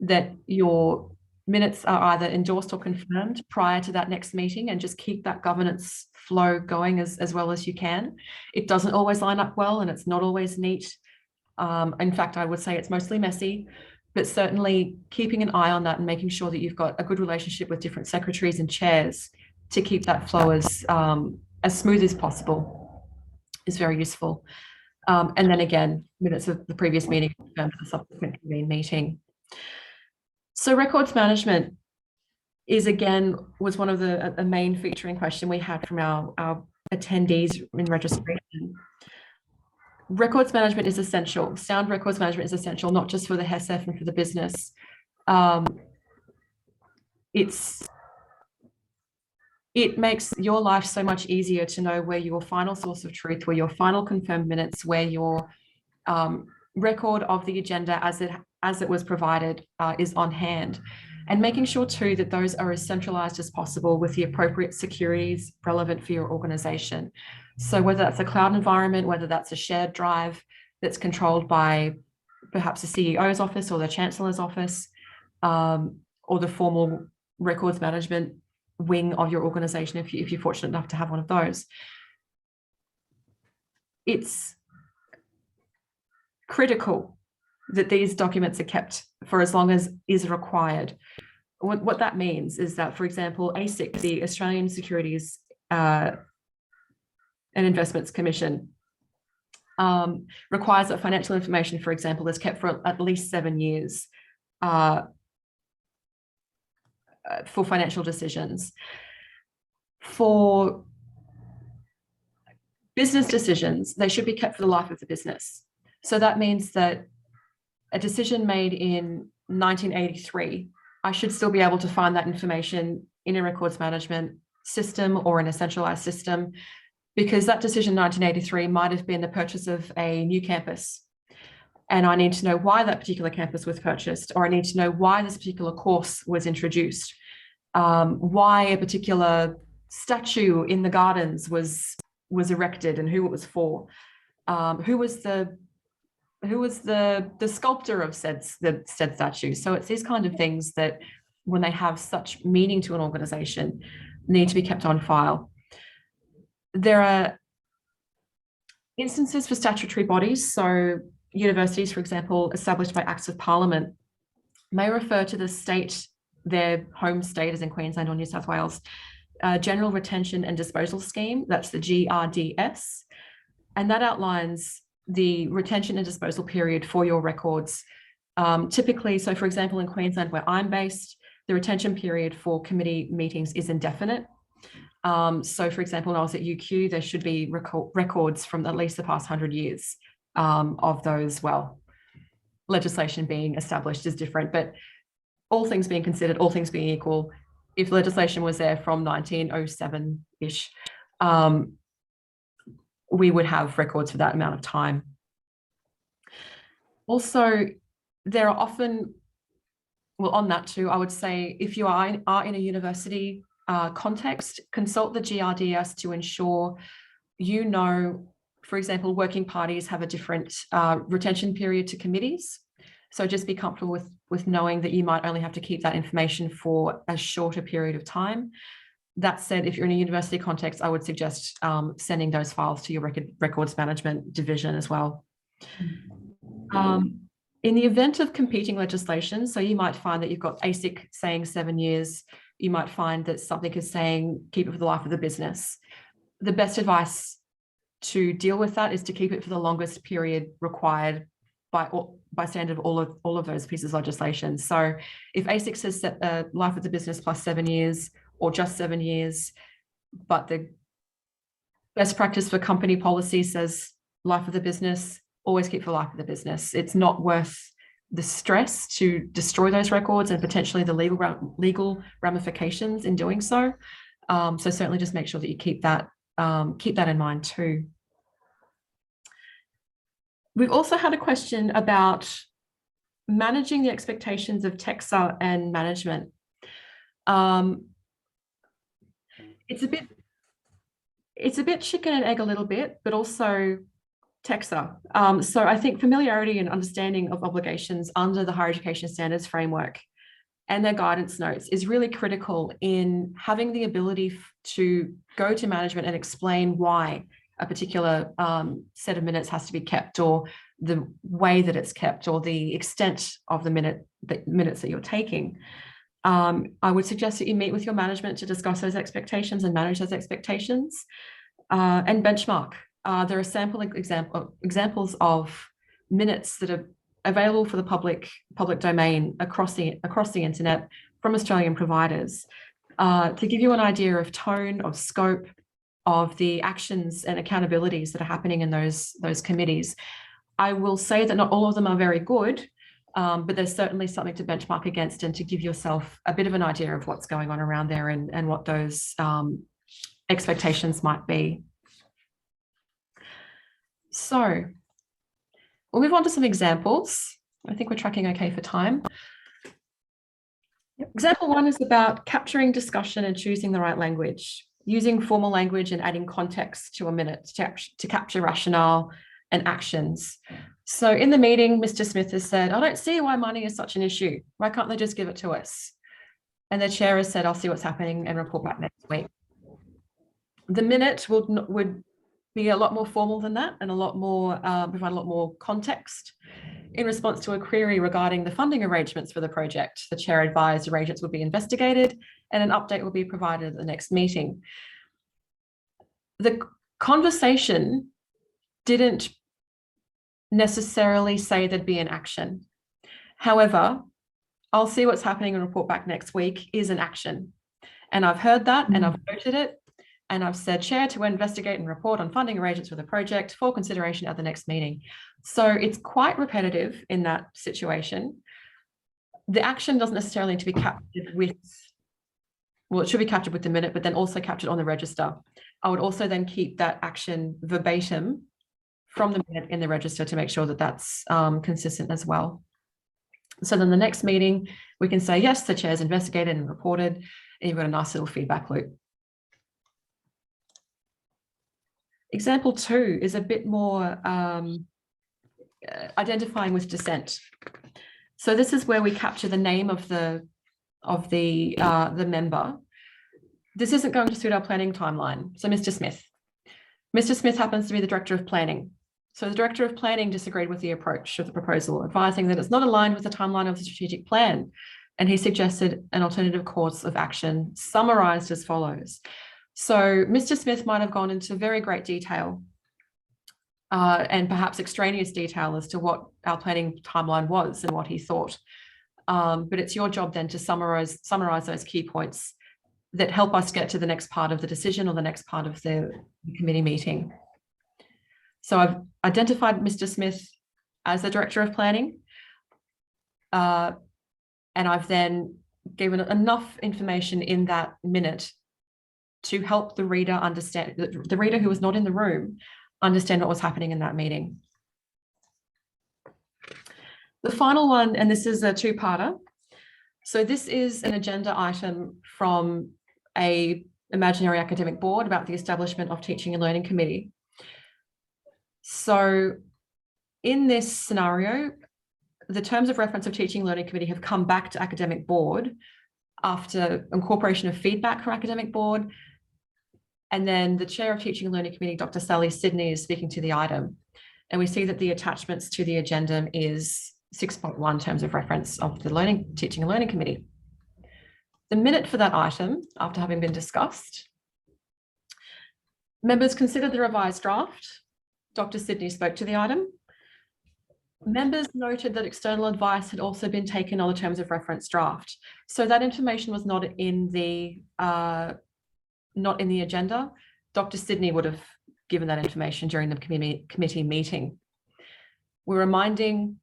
that your minutes are either endorsed or confirmed prior to that next meeting, and just keep that governance flow going as well as you can. It doesn't always line up well, and it's not always neat. In fact, I would say it's mostly messy, but certainly keeping an eye on that and making sure that you've got a good relationship with different secretaries and chairs to keep that flow as smooth as possible is very useful. And then again, minutes of the previous meeting confirmed for the subsequent convened meeting. So records management was one of the main featuring question we had from our attendees in registration. Records management is essential. Sound records management is essential, not just for the HESF and for the business. It makes your life so much easier to know where your final source of truth, where your final confirmed minutes, where your record of the agenda as it was provided is on hand, and making sure too that those are as centralized as possible with the appropriate securities relevant for your organization. So whether that's a cloud environment, whether that's a shared drive that's controlled by perhaps the CEO's office or the Chancellor's office, or the formal records management wing of your organization, if you're fortunate enough to have one of those. It's critical that these documents are kept for as long as is required. what that means is that, for example, ASIC, the Australian Securities and Investments Commission, requires that financial information, for example, is kept for at least 7 years for financial decisions. For business decisions, they should be kept for the life of the business. So that means that a decision made in 1983, I should still be able to find that information in a records management system or in a centralized system, because that decision in 1983 might have been the purchase of a new campus. And I need to know why that particular campus was purchased, or I need to know why this particular course was introduced, why a particular statue in the gardens was erected and who it was for, who was the sculptor of said statue. So it's these kind of things that, when they have such meaning to an organization, need to be kept on file. There are instances for statutory bodies. So universities, for example, established by Acts of Parliament, may refer to the state, their home state as in Queensland or New South Wales, General Retention and Disposal Scheme, that's the GRDS, and that outlines the retention and disposal period for your records. Typically, so for example, in Queensland, where I'm based, the retention period for committee meetings is indefinite. So for example, when I was at UQ, there should be records from at least the past 100 years of those. Well, legislation being established is different, but all things being considered, all things being equal, if legislation was there from 1907-ish, we would have records for that amount of time. Also, there are often, well, on that too, I would say, if you are in a university context, consult the GRDS to ensure you know, for example, working parties have a different retention period to committees. So just be comfortable with knowing that you might only have to keep that information for a shorter period of time. That said, if you're in a university context, I would suggest sending those files to your records management division as well. In the event of competing legislation, so you might find that you've got ASIC saying 7 years, you might find that something is saying keep it for the life of the business. The best advice to deal with that is to keep it for the longest period required by standard of all of those pieces of legislation. So if ASIC says life of the business plus 7 years or just 7 years, but the best practice for company policy says life of the business, always keep for life of the business. It's not worth the stress to destroy those records and potentially the legal ramifications in doing so. So certainly just make sure that you keep that in mind too. We've also had a question about managing the expectations of TEXA and management. It's a bit chicken and egg a little bit, but also TEXA. So I think familiarity and understanding of obligations under the Higher Education Standards Framework and their guidance notes is really critical in having the ability to go to management and explain why a particular set of minutes has to be kept, or the way that it's kept, or the extent of the minutes that you're taking. I would suggest that you meet with your management to discuss those expectations and manage those expectations and benchmark. There are sample examples of minutes that are available for the public domain across the internet from Australian providers to give you an idea of tone, of scope, of the actions and accountabilities that are happening in those committees. I will say that not all of them are very good, but there's certainly something to benchmark against and to give yourself a bit of an idea of what's going on around there and what those expectations might be. So we'll move on to some examples. I think we're tracking okay for time. Example one is about capturing discussion and choosing the right language, using formal language and adding context to a minute to capture rationale and actions. So in the meeting, Mr. Smith has said, I don't see why money is such an issue. Why can't they just give it to us? And the chair has said, I'll see what's happening and report back next week. The minute would be a lot more formal than that and a lot more, provide a lot more context. In response to a query regarding the funding arrangements for the project, the chair advised arrangements would be investigated and an update will be provided at the next meeting. The conversation didn't necessarily say there'd be an action. However, I'll see what's happening and report back next week is an action. And I've heard that and I've noted it. And I've said, Chair, to investigate and report on funding arrangements for the project for consideration at the next meeting. So it's quite repetitive in that situation. The action doesn't necessarily need to be captured with, well, it should be captured with the minute, but then also captured on the register. I would also then keep that action verbatim from the minute in the register to make sure that that's consistent as well. So then the next meeting, we can say, yes, the chair's investigated and reported, and you've got a nice little feedback loop. Example 2 is a bit more identifying with dissent. So this is where we capture the name of the member. This isn't going to suit our planning timeline. So Mr. Smith. Mr. Smith happens to be the Director of Planning. So the Director of Planning disagreed with the approach of the proposal, advising that it's not aligned with the timeline of the strategic plan. And he suggested an alternative course of action summarised as follows. So Mr. Smith might have gone into very great detail and perhaps extraneous detail as to what our planning timeline was and what he thought. But it's your job then to summarise those key points that help us get to the next part of the decision or the next part of the committee meeting. So I've identified Mr. Smith as the Director of Planning, and I've then given enough information in that minute to help the reader understand, the reader who was not in the room, understand what was happening in that meeting. The final one, and this is a two-parter. So this is an agenda item from a imaginary academic board about the establishment of Teaching and Learning Committee. So in this scenario, the terms of reference of Teaching and Learning Committee have come back to academic board after incorporation of feedback from academic board. And then the chair of Teaching and Learning Committee, Dr. Sally Sidney, is speaking to the item. And we see that the attachments to the agenda is 6.1 terms of reference of the Teaching and Learning Committee. The minute for that item, after having been discussed, members considered the revised draft. Dr. Sidney spoke to the item. Members noted that external advice had also been taken on the terms of reference draft. So that information was not in the agenda. Dr. Sidney would have given that information during the committee meeting. We're reminding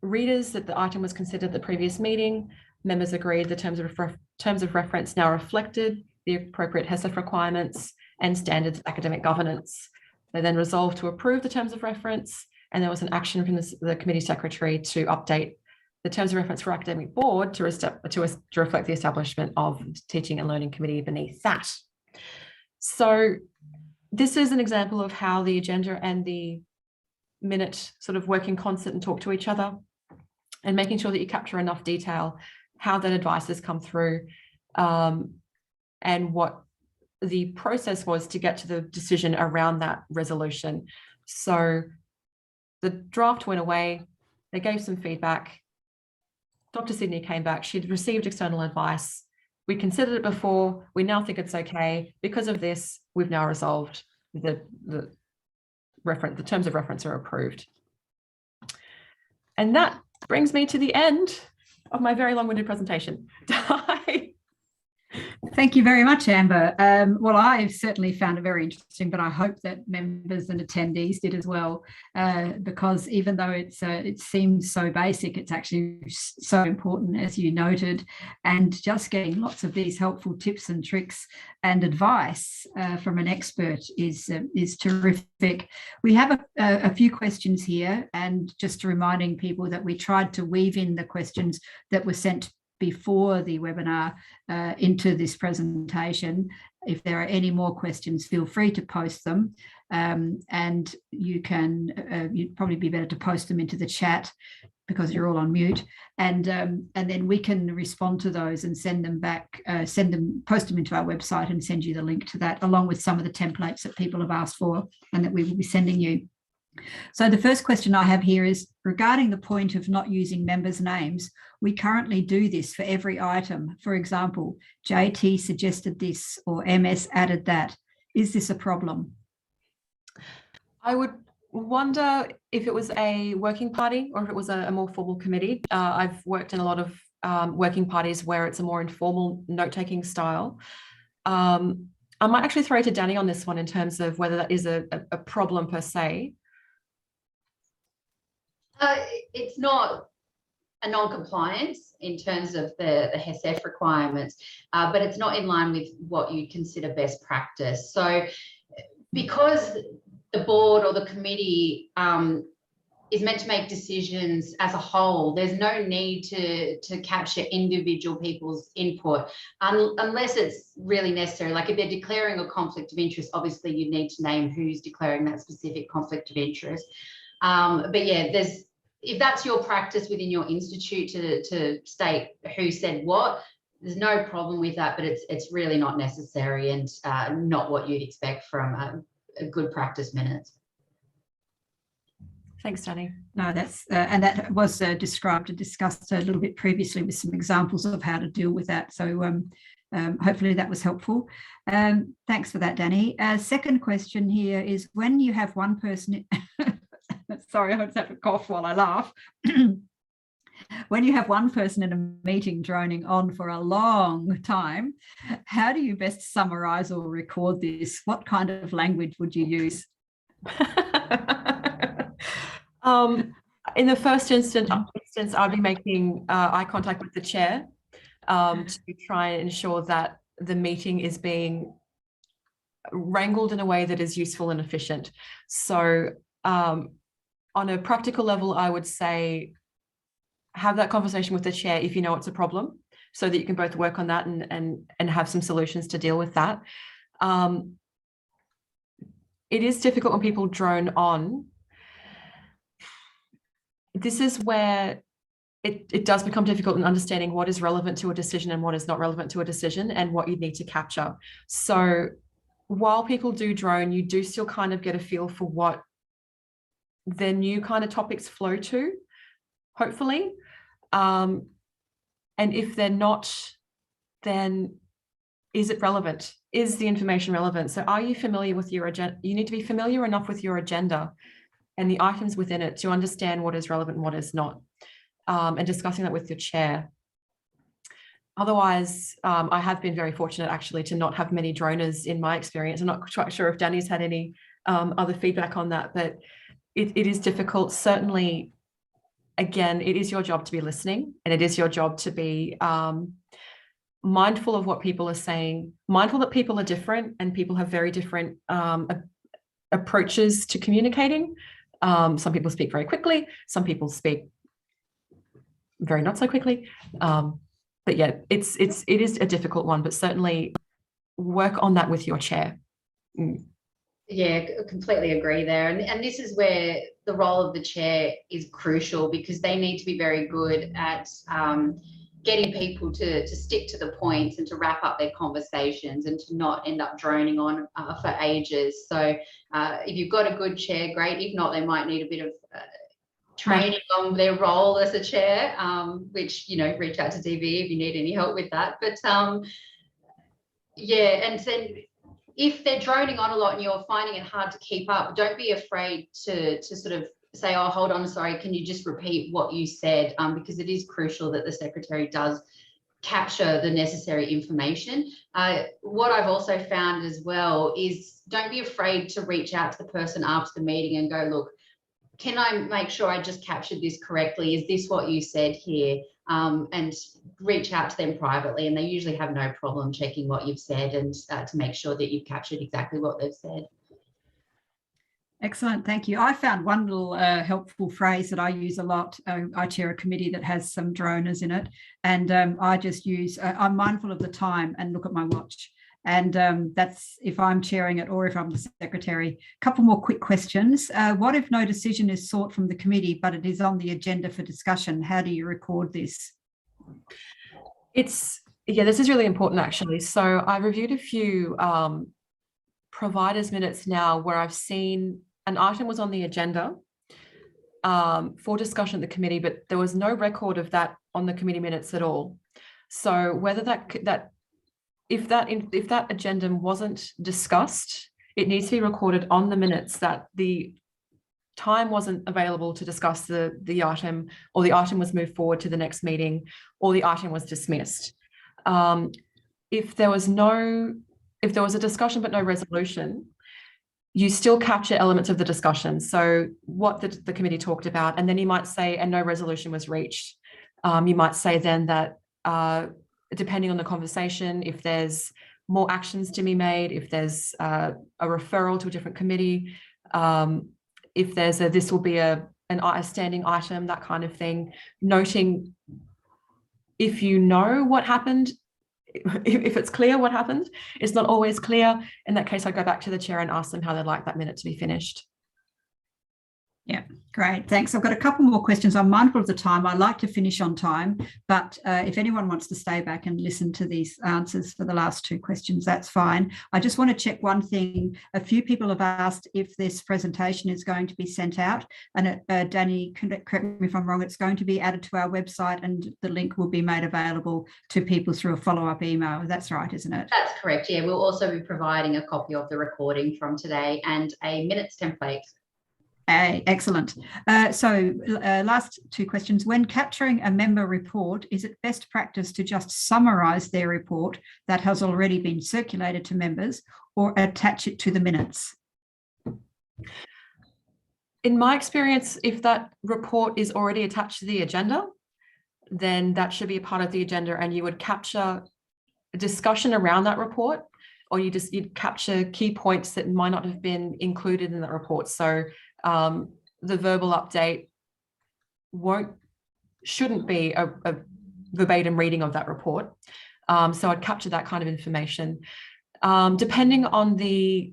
readers that the item was considered at the previous meeting. Members agreed the terms of reference now reflected the appropriate HESF requirements and standards of academic governance. They then resolved to approve the terms of reference, and there was an action from the committee secretary to update the terms of reference for academic board to reflect the establishment of Teaching and Learning Committee beneath that. So this is an example of how the agenda and the minute sort of work in concert and talk to each other, and making sure that you capture enough detail, how that advice has come through, and what the process was to get to the decision around that resolution. So the draft went away, they gave some feedback. Dr. Sidney came back, she'd received external advice. We considered it before, we now think it's okay. Because of this, we've now resolved the terms of reference are approved. And that brings me to the end of my very long-winded presentation. Thank you very much, Amber. Well, I've certainly found it very interesting, but I hope that members and attendees did as well, because even though it seems so basic, it's actually so important, as you noted, and just getting lots of these helpful tips and tricks and advice from an expert is terrific. We have a few questions here, and just reminding people that we tried to weave in the questions that were sent before the webinar into this presentation. If there are any more questions, feel free to post them, and you'd probably be better to post them into the chat because you're all on mute, and then we can respond to those and send them back, post them into our website and send you the link to that, along with some of the templates that people have asked for and that we will be sending you. So the first question I have here is regarding the point of not using members' names. We currently do this for every item. For example, JT suggested this or MS added that. Is this a problem? I would wonder if it was a working party or if it was a more formal committee. I've worked in a lot of working parties where it's a more informal note-taking style. I might actually throw to Danny on this one in terms of whether that is a problem per se. It's not a non-compliance in terms of the HESF requirements, but it's not in line with what you consider best practice. So because the board or the committee is meant to make decisions as a whole, there's no need to capture individual people's input unless it's really necessary. Like if they're declaring a conflict of interest, obviously you need to name who's declaring that specific conflict of interest. But yeah, if that's your practice within your institute to state who said what, there's no problem with that, but it's really not necessary and not what you'd expect from a good practice minutes. Thanks, Danny. No, that's and that was described and discussed a little bit previously with some examples of how to deal with that. So hopefully that was helpful. Thanks for that, Danny. Second question here is when you have one person, sorry, I just have to cough while I laugh. When you have one person in a meeting droning on for a long time, how do you best summarize or record this? What kind of language would you use? In the first instance, I'd be making eye contact with the chair to try and ensure that the meeting is being wrangled in a way that is useful and efficient. So on a practical level, I would say have that conversation with the chair if you know it's a problem, so that you can both work on that and have some solutions to deal with that. It is difficult when people drone on. This is where it does become difficult in understanding what is relevant to a decision and what is not relevant to a decision and what you need to capture. So while people do drone, you do still kind of get a feel for what their new kind of topics flow to, hopefully. And if they're not, then is it relevant? Is the information relevant? So are you familiar with your agenda? You need to be familiar enough with your agenda and the items within it to understand what is relevant and what is not, and discussing that with your chair. Otherwise, I have been very fortunate actually to not have many droners in my experience. I'm not quite sure if Danny's had any other feedback on that, but it is difficult. Certainly, again, it is your job to be listening, and it is your job to be mindful of what people are saying, mindful that people are different and people have very different approaches to communicating. Some people speak very quickly, some people speak very not so quickly. But yeah, it is a difficult one, but certainly work on that with your chair. Yeah, completely agree there. And this is where the role of the chair is crucial, because they need to be very good at getting people to stick to the points and to wrap up their conversations and to not end up droning on for ages. So if you've got a good chair, great. If not, they might need a bit of training on their role as a chair, which, you know, reach out to DVE if you need any help with that. But yeah, and then if they're droning on a lot and you're finding it hard to keep up, don't be afraid to sort of say, oh, hold on, sorry, can you just repeat what you said? Because it is crucial that the secretary does capture the necessary information. What I've also found as well is don't be afraid to reach out to the person after the meeting and go, look, can I make sure I just captured this correctly? Is this what you said here? And reach out to them privately, and they usually have no problem checking what you've said and to make sure that you've captured exactly what they've said. Excellent, thank you. I found one little helpful phrase that I use a lot. I chair a committee that has some droners in it, and I just use, I'm mindful of the time and look at my watch. And that's if I'm chairing it or if I'm the secretary. A couple more quick questions. What if no decision is sought from the committee, but it is on the agenda for discussion? How do you record this? Yeah, this is really important actually. So I reviewed a few providers' minutes now where I've seen an item was on the agenda for discussion at the committee, but there was no record of that on the committee minutes at all. So whether if that agenda wasn't discussed, it needs to be recorded on the minutes that the time wasn't available to discuss the item, or the item was moved forward to the next meeting, or the item was dismissed. If there was a discussion but no resolution, you still capture elements of the discussion. So what the committee talked about, and then you might say, and no resolution was reached. You might say then that depending on the conversation, if there's more actions to be made, if there's a referral to a different committee, if there's this will be a standing item, that kind of thing, noting if you know what happened, if it's clear what happened. It's not always clear. In that case, I go back to the chair and ask them how they'd like that minute to be finished. Yeah, great. Thanks. I've got a couple more questions. I'm mindful of the time. I like to finish on time, but if anyone wants to stay back and listen to these answers for the last two questions, that's fine. I just want to check one thing. A few people have asked if this presentation is going to be sent out, and Danny, correct me if I'm wrong, it's going to be added to our website and the link will be made available to people through a follow-up email. That's right, isn't it? That's correct. Yeah, we'll also be providing a copy of the recording from today and a minutes template. Excellent. So last two questions. When capturing a member report, is it best practice to just summarise their report that has already been circulated to members, or attach it to the minutes? In my experience, if that report is already attached to the agenda, then that should be a part of the agenda, and you would capture a discussion around that report, or you'd capture key points that might not have been included in that report. So the verbal update shouldn't be a verbatim reading of that report. So I'd capture that kind of information. Depending on the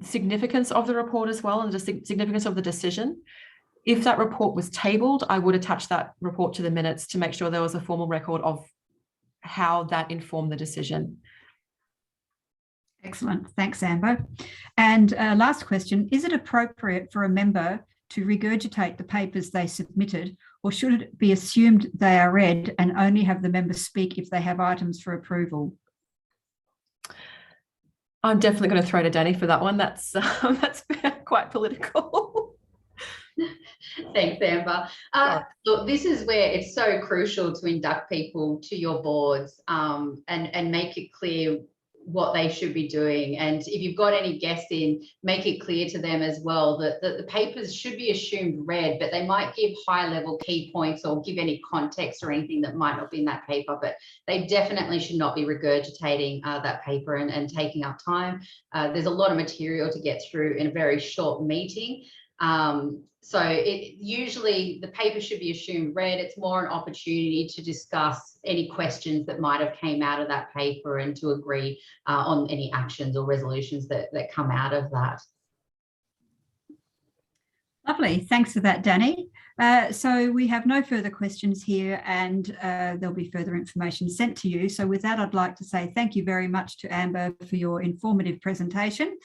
significance of the report as well, and the significance of the decision, if that report was tabled, I would attach that report to the minutes to make sure there was a formal record of how that informed the decision. Excellent. Thanks, Amber. And last question, is it appropriate for a member to regurgitate the papers they submitted, or should it be assumed they are read and only have the member speak if they have items for approval? I'm definitely going to throw to Danny for that one. That's quite political. Thanks, Amber. Look, this is where it's so crucial to induct people to your boards and make it clear what they should be doing. And if you've got any guests in, make it clear to them as well that the papers should be assumed read, but they might give high-level key points or give any context or anything that might not be in that paper, but they definitely should not be regurgitating that paper and taking up time. There's a lot of material to get through in a very short meeting. So usually the paper should be assumed read. It's more an opportunity to discuss any questions that might have came out of that paper and to agree on any actions or resolutions that come out of that. Lovely. Thanks for that, Danny. So we have no further questions here, and there'll be further information sent to you. So with that, I'd like to say thank you very much to Amber for your informative presentation.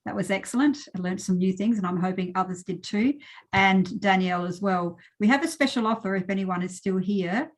That was excellent. I learned some new things, and I'm hoping others did too. And Danielle as well. We have a special offer, if anyone is still here,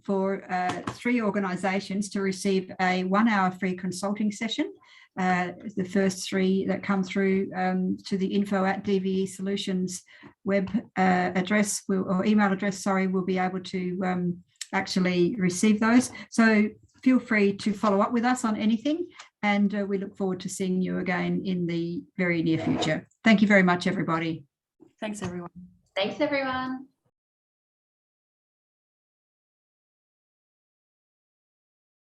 for 3 organisations to receive a 1-hour free consulting session. The first 3 that come through to the info@DVE Solutions web address or email address, sorry, will be able to actually receive those. So feel free to follow up with us on anything, and we look forward to seeing you again in the very near future. Thank you very much, everybody. Thanks, everyone. Thanks, everyone.